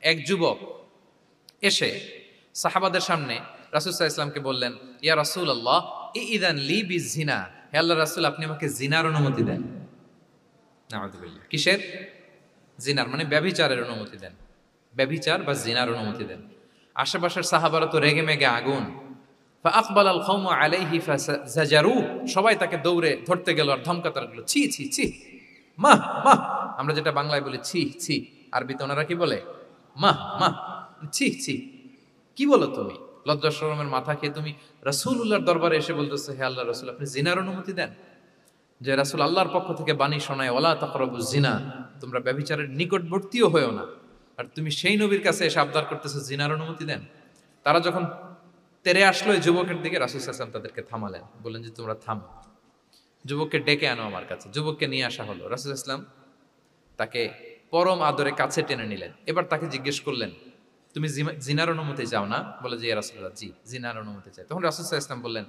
এক যুবক এসে সাহাবাদের সামনে রাসূল সাল্লাল্লাহু আলাইহি ওয়াসাল্লামকে বললেন, ইয়া রাসূলুল্লাহ ইযান লি বিজিনা, হে আল্লাহর রাসূল আপনি আমাকে জিনার অনুমতি দেন। নাউযুবিল্লাহ। কিসের? জিনার, মানে ব্যভিচারের অনুমতি দেন। ব্যভিচার বা জিনার অনুমতি দেন। আশেপাশের সাহাবারা তো রেগে মেগে আগুন। ফাআকবালাল কওমু আলাইহি ফাজাজারু, সবাই তাকে দৌড়ে ধরতে গেল আর ধমকাতে লাগলো, ছি ছি ছি, মাহ মাহ। আমরা যেটা বাংলায় বলি ছি ছি, আরবিতে ওনারা কি বলে? মাহ মাহ, ছি ছি, কি বলো তুমি? লজ্জা শরমের মাথা খেয়ে তুমি রাসূলুল্লাহর দরবারে এসে বলতেছো, হে আল্লাহর রাসূল আপনি জিনার অনুমতি দেন। যে রাসূল আল্লাহর পক্ষ থেকে বাণী শোনায়, ওয়ালা তাকরাবুজ জিনা, তোমরা ব্যভিচারের নিকটবর্তীও হয়েও না, আর তুমি সেই নবীর কাছে এসে আবদার করতেছো জিনার অনুমতি দেন। তারা যখন তেরে আসলো এই যুবকের দিকে, রাসূল সাল্লাল্লাহু আলাইহি ওয়াসাল্লাম তাদেরকে থামালেন, বললেন যে তোমরা থামো, যুবককে ডেকে আনো আমার কাছে। যুবককে নিয়ে আসা হলো। রাসূল সাল্লাল্লাহু আলাইহি ওয়াসাল্লাম তাকে পরম আদরে কাছে টেনে নিলেন। এবার তাকে জিজ্ঞেস করলেন, তুমি জিনার অনুমতি চাও না? বলে যে ইয়া রাসূলুল্লাহ, জি জিনার অনুমতি চাই। তখন রাসূল সাল্লাল্লাহু আলাইহি ওয়াসাল্লাম বললেন,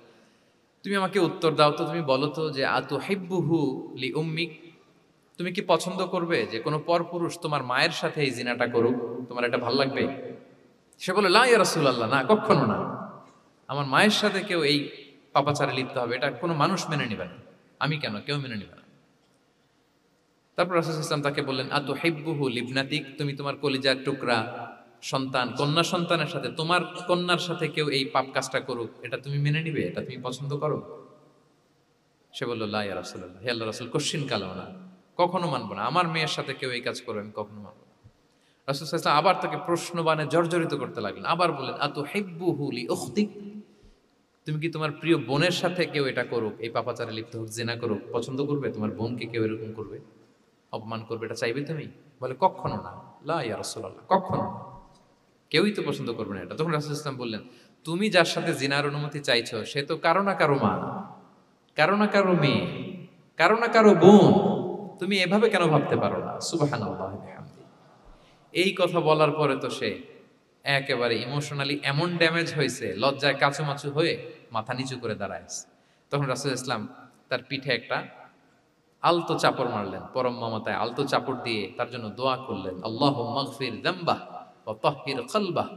তুমি আমাকে উত্তর দাও তো, তুমি বলো তো যে আতুহিব্বুহু লি উম্মিক, তুমি কি পছন্দ করবে যে কোনো পরপুরুষ তোমার মায়ের সাথে এই জিনাটা করুক? তোমার এটা ভালো লাগবে? সে বলে, লা ইয়া রাসূলুল্লাহ, না কখনো না, আমার মায়ের সাথে কেউ এই পাপাচারে লিপ্ত হবে এটা কোনো মানুষ মেনে নেবে না। আমি কেন, কেউ মেনে নেবে না। তারপর রাসূল সাল্লাল্লাহু আলাইহি ওয়াসাল্লাম তাকে বললেন, আতুহিব্বুহু লিবনাতিক, তুমি তোমার কলিজার টুকরা সন্তান, কন্যা সন্তানের সাথে, তোমার কন্যার সাথে কেউ এই পাপ কাজটা করুক, এটা তুমি মেনে নিবে? এটা তুমি পছন্দ করো? সে বলল, লা ইয়া রাসূলুল্লাহ, হে আল্লাহর রাসূল কশ্চিন কালেও না, কখনো মানবো না, আমার মেয়ের সাথে কেউ এই কাজ করবে আমি কখনো মানবো না। রাসূল সাল্লাল্লাহু আলাইহি ওয়াসাল্লাম আবার তাকে প্রশ্নবাণে জর্জরিত করতে লাগলেন। আবার বললেন, আতুহিব্বুহু লি উখতিক, তুমি কি তোমার প্রিয় বোনের সাথে কেউ এটা করুক, এই পাপাচারে লিপ্ত হোক, জিনা করুক, পছন্দ করবে? তোমার বোনকে কেউ এরকম করবে, অপমান করবে, এটা চাইবে তুমি? বলে, কখনো না, লা ইয়া রাসূলুল্লাহ, কখনো না, কেউই তো পছন্দ করবে না এটা। তখন রাসূল সাল্লাল্লাহু আলাইহি ওয়াসাল্লাম বললেন, তুমি যার সাথে জিনার অনুমতি চাইছো সে তো কারো না কারো মা, কারো না কারো মেয়ে, কারো না কারো বোন, তুমি এভাবে কেন ভাবতে পারো না? সুবহানাল্লাহি ওয়া বিহামদিহি। এই কথা বলার পরে তো সে একেবারে ইমোশনালি এমন ড্যামেজ হয়েছে, লজ্জায় কাচুমাচু হয়ে মাথা নিচু করে দাঁড়ায় আছে। তখন রাসূল ইসলাম তার পিঠে একটা আলতো চাপড় মারলেন, পরম মমতায় আলতো চাপড় দিয়ে তার জন্য দোয়া করলেন, আল্লাহুম্মা গফির যামবাহ ওয়া তাহহির কলবাহ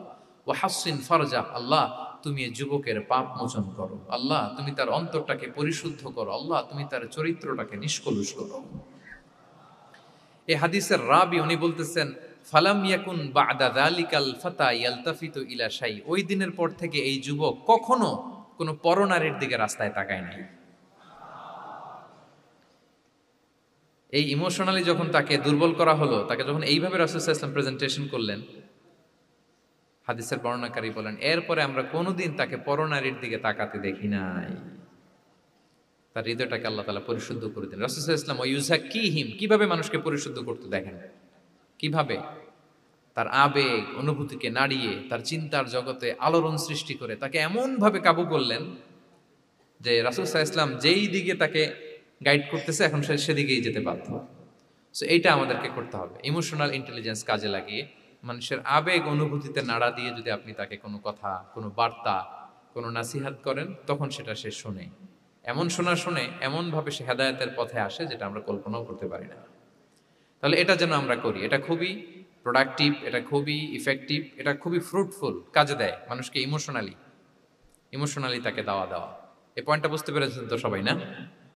ওয়া হাসসিন ফারজাহ, আল্লাহ তুমি এই যুবকের পাপ মোচন করো, আল্লাহ তুমি তার অন্তরটাকে পরিশুদ্ধ করো, আল্লাহ তুমি তার চরিত্রটাকে নিষ্কলুষ করো। এই হাদিসের রাবি উনি বলতেছেন, ফালাম ইয়াকুন বা'দা যালিকাল ফাতা ইয়ালতাফিতু ইলা শাই, ওই দিনের পর থেকে এই যুবক কখনো কোনো পরনারীর দিকে রাস্তায় তাকায় নাই। এই ইমোশনালি যখন তাকে দুর্বল করা হলো, তাকে যখন এইভাবে রাসূল সাল্লাল্লাহু আলাইহি ওয়াসাল্লাম প্রেজেন্টেশন করলেন, হাদিসের বর্ণনাকারী বলেন, এরপরে আমরা কোনোদিন তাকে পরনারীর দিকে তাকাতে দেখি নাই। তার হৃদয়টাকে আল্লাহ তাআলা পরিশুদ্ধ করে দিলেন। রাসূল সাল্লাল্লাহু আলাইহি ওয়াসাল্লাম ওয়ায়ুযাক্কিহিম, কিভাবে মানুষকে পরিশুদ্ধ করতে দেখেন, কিভাবে তার আবেগ অনুভূতিকে নাড়িয়ে তার চিন্তার জগতে আলোড়ন সৃষ্টি করে তাকে এমনভাবে কাবু করলেন যে রাসূল সাল্লাল্লাহু আলাইহি ওয়াসাল্লাম যেই দিকে তাকে গাইড করতেছে এখন সে সেদিকেই যেতে বাধ্য। সো এইটা আমাদেরকে করতে হবে, ইমোশনাল ইন্টেলিজেন্স কাজে লাগিয়ে মানুষের আবেগ অনুভূতিতে নাড়া দিয়ে যদি আপনি তাকে কোনো কথা, কোনো বার্তা, কোনো নাসিহাত করেন, তখন সেটা সে শোনে। এমন শুনে এমনভাবে সে হেদায়েতের পথে আসে যেটা আমরা কল্পনাও করতে পারি না। তাহলে এটা যেন আমরা করি, এটা খুবই প্রোডাক্টিভ, এটা খুবই ইফেক্টিভ, এটা খুবই ফ্রুটফুল, কাজে দেয় মানুষকে ইমোশনালি তাকে দেওয়া। এই পয়েন্টটা বুঝতে পেরেছেন তো সবাই, না?